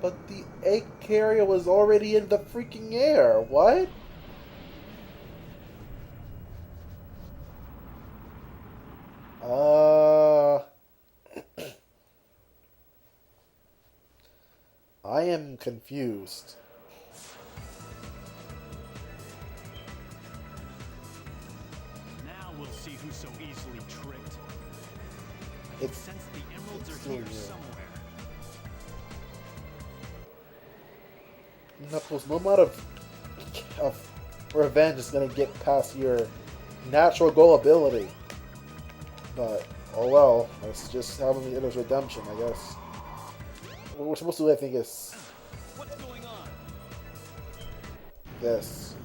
But the egg carrier was already in the freaking air. What? Uh, I am confused. Now we'll see who's so easily tricked. I can It's sense the emeralds it's are still here new. somewhere. Knuckles, no amount of revenge is gonna get past your natural gullibility. But oh well, that's just how it is redemption, I guess. What we're supposed to do, I think, is What's going on? this.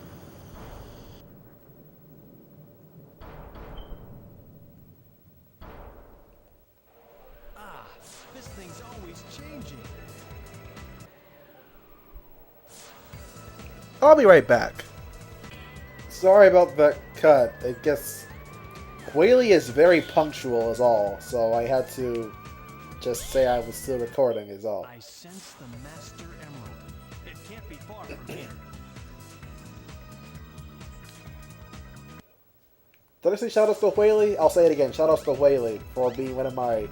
Ah, this thing's always changing. I'll be right back. Sorry about that cut. I guess Huili is very punctual, is all. So I had to just say I was still recording, is all. I sense the Master Emerald. It can't be far from here. Did I say shoutouts to Huili? I'll say it again. Shoutouts to Huili for being one of my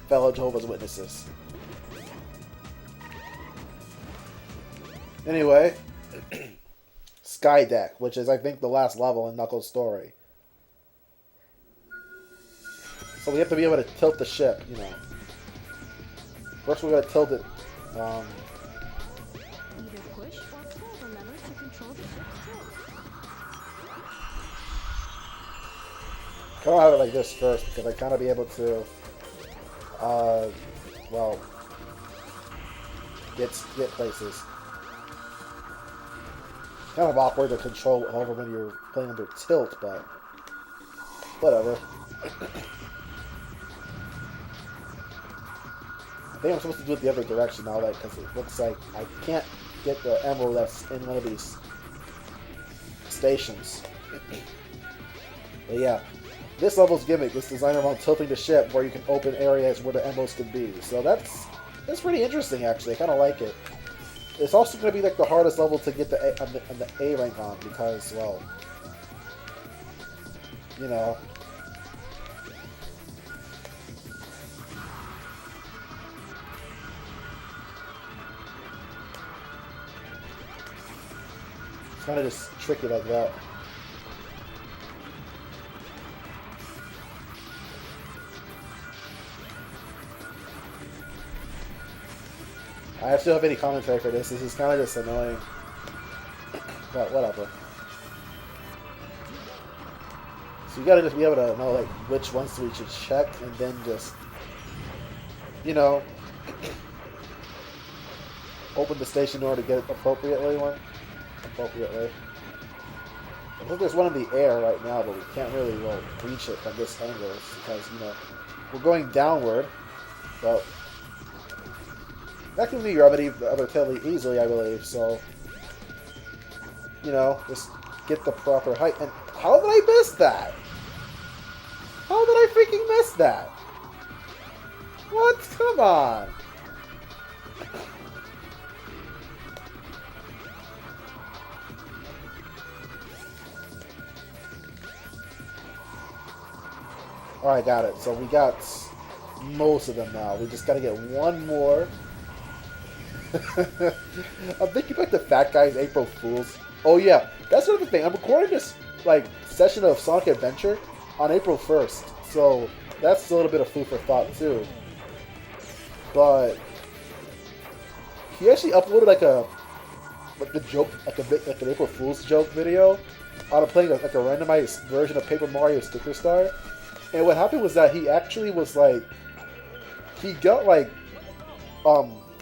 fellow Jehovah's Witnesses. Anyway, Sky Deck, which is, I think, the last level in Knuckles' story. So we have to be able to tilt the ship, you know. First we're going to tilt it. Either push or pull the lever to control the ship's tilt. Kind of have it like this first, because I kind of be able to, well, get places. Kind of awkward to control, however, when you're playing under tilt, but whatever. I think I'm supposed to do it the other direction now, that because it looks like I can't get the emerald that's in one of these stations. But yeah, this level's gimmick is designed around tilting the ship where you can open areas where the emeralds can be. So that's pretty interesting, actually. I kind of like it. It's also going to be like the hardest level to get the A rank on because, well, you know. It's kind of just tricky like that. I still have any commentary for this. This is kind of just annoying. But whatever. So you gotta just be able to know like which ones we should check and then just, you know, open the station in order to get it appropriately. I think there's one in the air right now, but we can't really, well, reach it from this angle because, you know, we're going downward. But that can be remedied relatively easily, I believe. So, you know, just get the proper height. And how did I miss that? How did I freaking miss that? What? Come on. Alright, got it. So we got most of them now. We just gotta get one more. I'm thinking about the Fat Guy's April Fools. Oh yeah, that's another thing. I'm recording this like session of Sonic Adventure on April 1st, so that's a little bit of food for thought too. But he actually uploaded like the joke, like a bit like an April Fool's joke video on playing like a randomized version of Paper Mario Sticker Star. And what happened was that he actually was like, he got like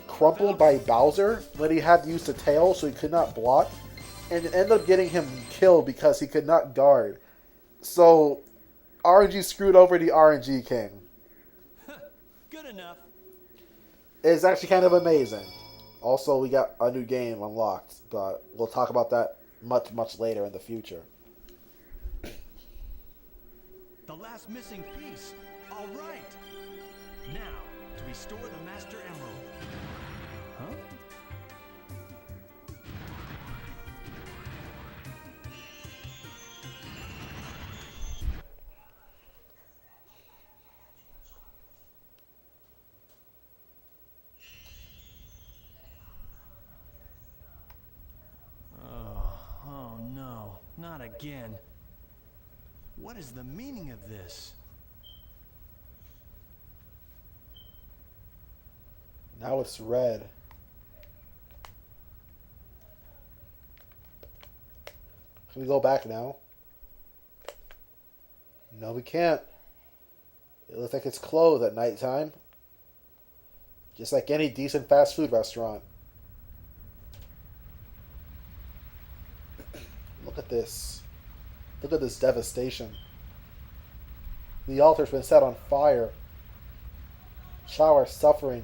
crumpled by Bowser when he had to use the tail, so he could not block, and it ended up getting him killed because he could not guard. So RNG screwed over the RNG King. Good enough. It's actually kind of amazing. Also, we got a new game unlocked, but we'll talk about that much later in the future. The last missing piece. All right. Now, to restore the Master Emerald. Huh? again. What is the meaning of this? Now it's red. Can we go back now? No, we can't. It looks like it's closed at nighttime. Just like any decent fast food restaurant. Look at this. Look at this devastation. The altar's been set on fire. Shower suffering.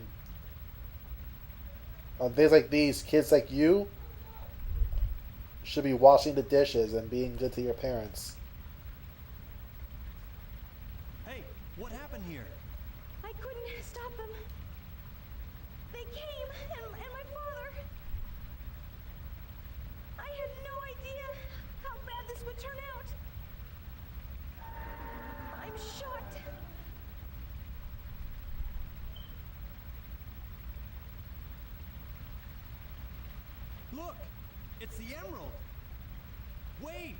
On days like these, kids like you should be washing the dishes and being good to your parents. Hey, what happened here? I couldn't stop them. They came, and my father. I had no idea how bad this would turn out. I'm shocked. Look! It's the emerald! Wait!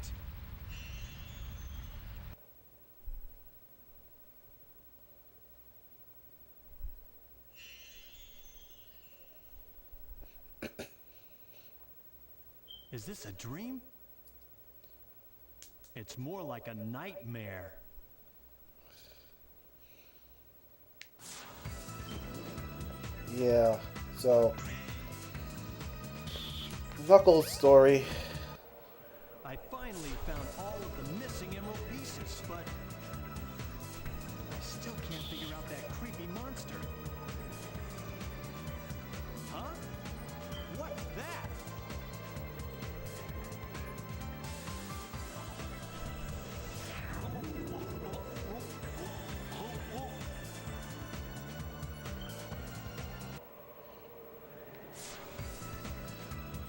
Is this a dream? It's more like a nightmare. Yeah, so Knuckles' story. I finally found all of the missing emerald pieces, but I still can't figure out that creepy monster. Huh? What's that?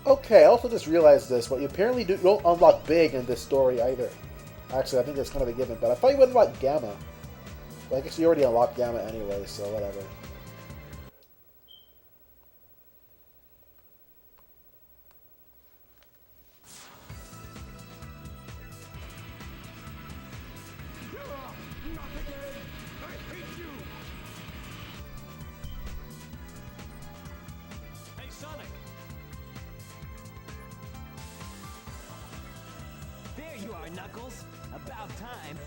Okay, I also just realized this, but you apparently don't unlock Big in this story either. Actually, I think that's kind of a given, but I thought you would unlock Gamma. But I guess you already unlocked Gamma anyway, so whatever. Not again! I hate you! Hey, Sonic! There you are, Knuckles. About time.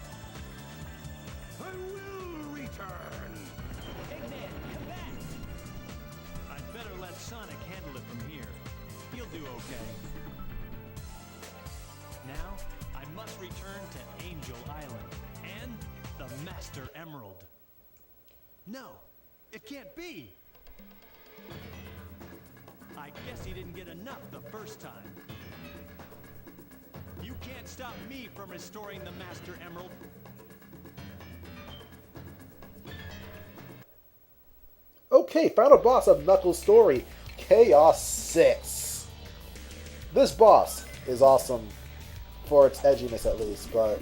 I will return! Eggman, come back! I'd better let Sonic handle it from here. He'll do okay. Now, I must return to Angel Island and the Master Emerald. No, it can't be! I guess he didn't get enough the first time. You can't stop me from restoring the Master Emerald. Okay, final boss of Knuckles' story, Chaos 6. This boss is awesome, for its edginess at least, but...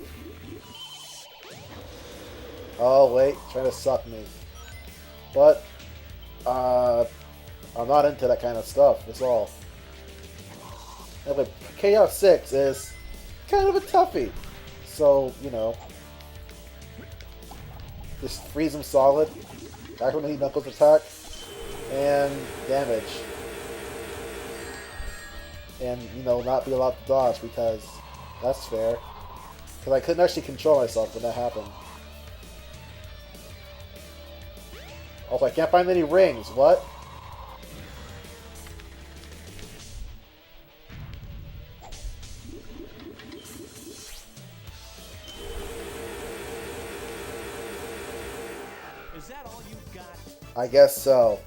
Oh wait, trying to suck me. But, I'm not into that kind of stuff, that's all. Anyway, Chaos 6 is kind of a toughie, so, you know, just freeze him solid. Activate Knuckles attack and damage, and you know, not be allowed to dodge because that's fair. Because I couldn't actually control myself when that happened. Also, I can't find any rings. What? Is that all you've got? I guess so.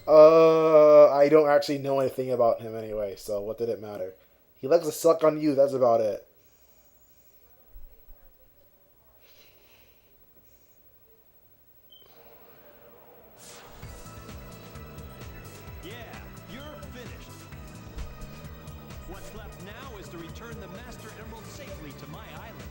I don't actually know anything about him anyway, so what did it matter? He likes to suck on you, that's about it. Yeah, you're finished. What's left now is to return the Master Emerald safely to my island.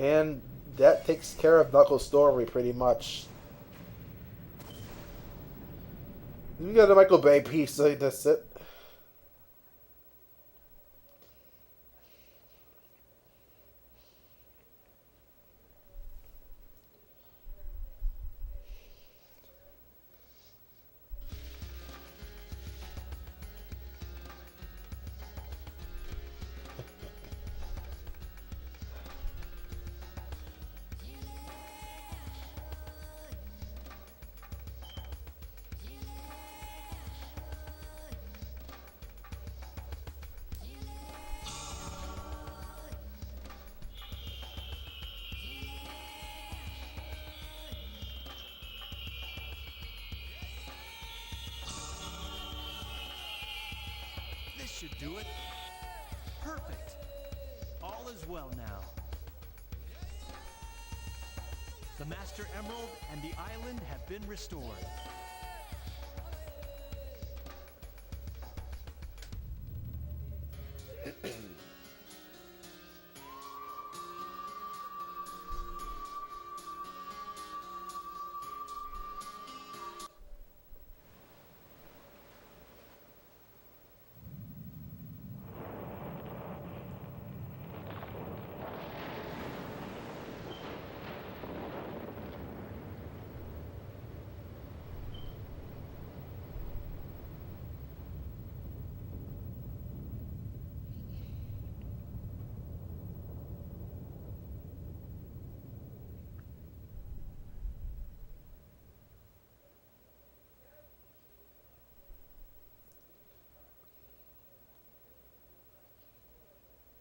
And that takes care of Knuckles' story pretty much. You got the Michael Bay piece, so that's it. This should do it. Perfect. All is well now. The Master Emerald and the island have been restored.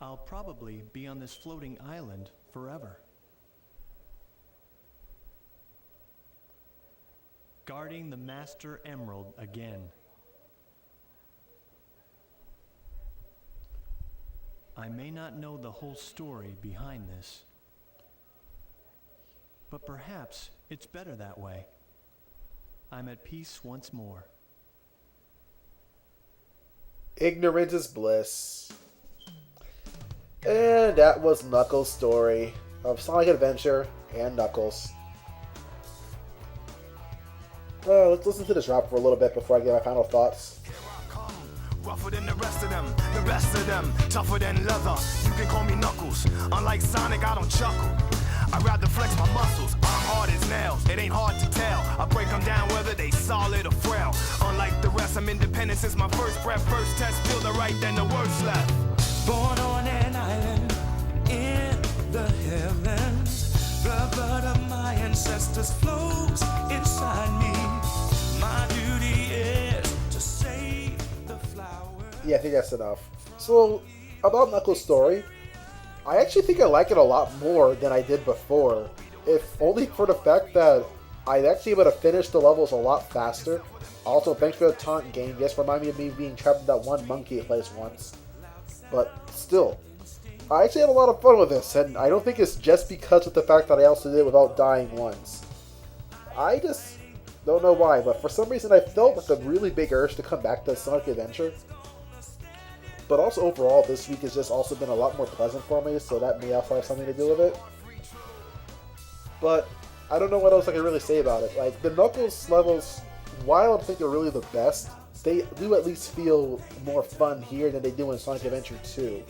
I'll probably be on this floating island forever. Guarding the Master Emerald again. I may not know the whole story behind this, but perhaps it's better that way. I'm at peace once more. Ignorance is bliss. And that was Knuckles' story of Sonic Adventure and Knuckles. Let's listen to this drop for a little bit before I get my final thoughts. Rougher than the rest of them, tougher than leather. You can call me Knuckles. Unlike Sonic, I don't chuckle. I'd rather flex my muscles. I'm hard as nails. It ain't hard to tell. I break them down whether they solid or frail. Unlike the rest, I'm independent since my first breath. First test, feel the right, then the worst left. Born on an island in the heavens. The blood of my ancestors flows inside me. My duty is to save the flowers. Yeah, I think that's enough. So, about Knuckles' story, I actually think I like it a lot more than I did before. If only for the fact that I'd actually able to finish the levels a lot faster. Also, thanks for the taunt game. Yes, remind me of me being trapped in that one monkey place once. But still, I actually had a lot of fun with this, and I don't think it's just because of the fact that I also did it without dying once. I just don't know why, but for some reason I felt like a really big urge to come back to Sonic Adventure. But also overall, this week has just also been a lot more pleasant for me, so that may also have something to do with it. But I don't know what else I can really say about it. Like, the Knuckles levels, while I don't think they're really the best, they do at least feel more fun here than they do in Sonic Adventure 2.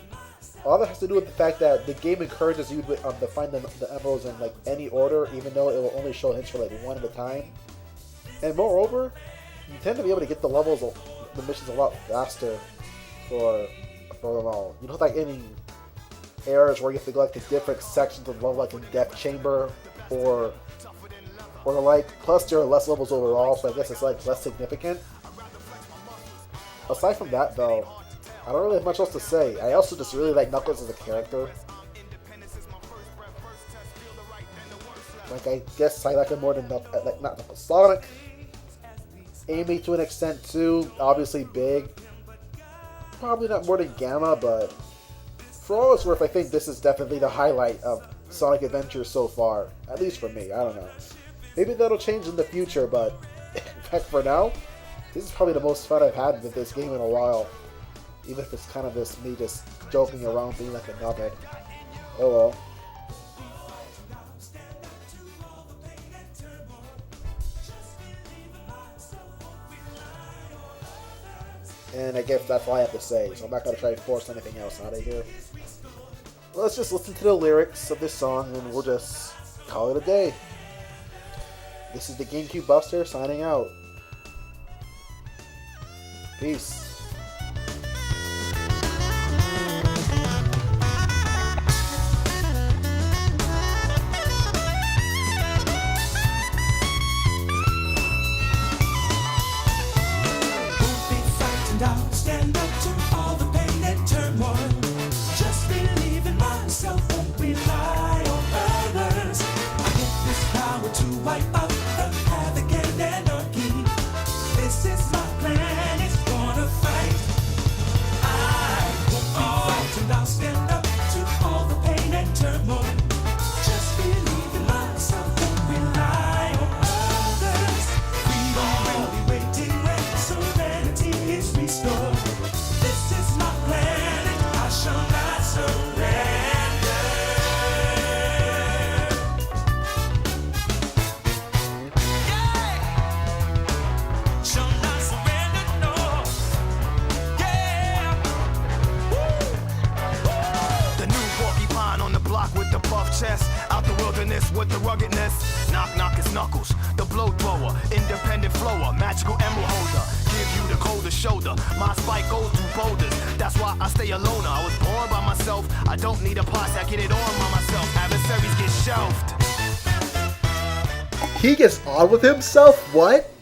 All that has to do with the fact that the game encourages you to find the emeralds in like any order, even though it will only show hints for like one at a time. And moreover, you tend to be able to get the levels, the missions a lot faster for them all. You don't like any errors where you have to go like to different sections of the level, like in Death Chamber or the like. Plus, there are less levels overall, so I guess it's like less significant. Aside from that, though, I don't really have much else to say. I also just really like Knuckles as a character. Like, I guess I like him more than not Knuckles. Sonic. Amy to an extent too. Obviously big. Probably not more than Gamma, but for all it's worth, I think this is definitely the highlight of Sonic Adventure so far. At least for me. I don't know. Maybe that'll change in the future, but in fact, for now, this is probably the most fun I've had with this game in a while. Even if it's kind of just me just joking around being like a knobhead. Oh well. And I guess that's all I have to say, so I'm not going to try to force anything else out of here. Let's just listen to the lyrics of this song, and we'll just call it a day. This is the GameCube Buster signing out. Peace. I'll stand up to all the pain and turmoil. Just believe in myself, won't rely on others. I get this power to wipe out the havoc and anarchy. This is my plan, it's gonna fight. I won't be frightened, I'll stand up to all the pain and turmoil. Just believe in myself, won't rely on others. Freedom will be waiting when serenity is restored. This is my plan, and I shall not surrender. Yeah, shall not surrender, no. Yeah, The new porcupine on the block with the buff chest. Out the wilderness with the ruggedness. Knock, knock, it's Knuckles. The blow thrower, independent flower, magical emerald holder. Give you the coldest shoulder. My spike goes through boulders. That's why I stay a loner. I was born by myself. I don't need a posse. I get it on by myself. Adversaries get shelved. He gets on with himself? What?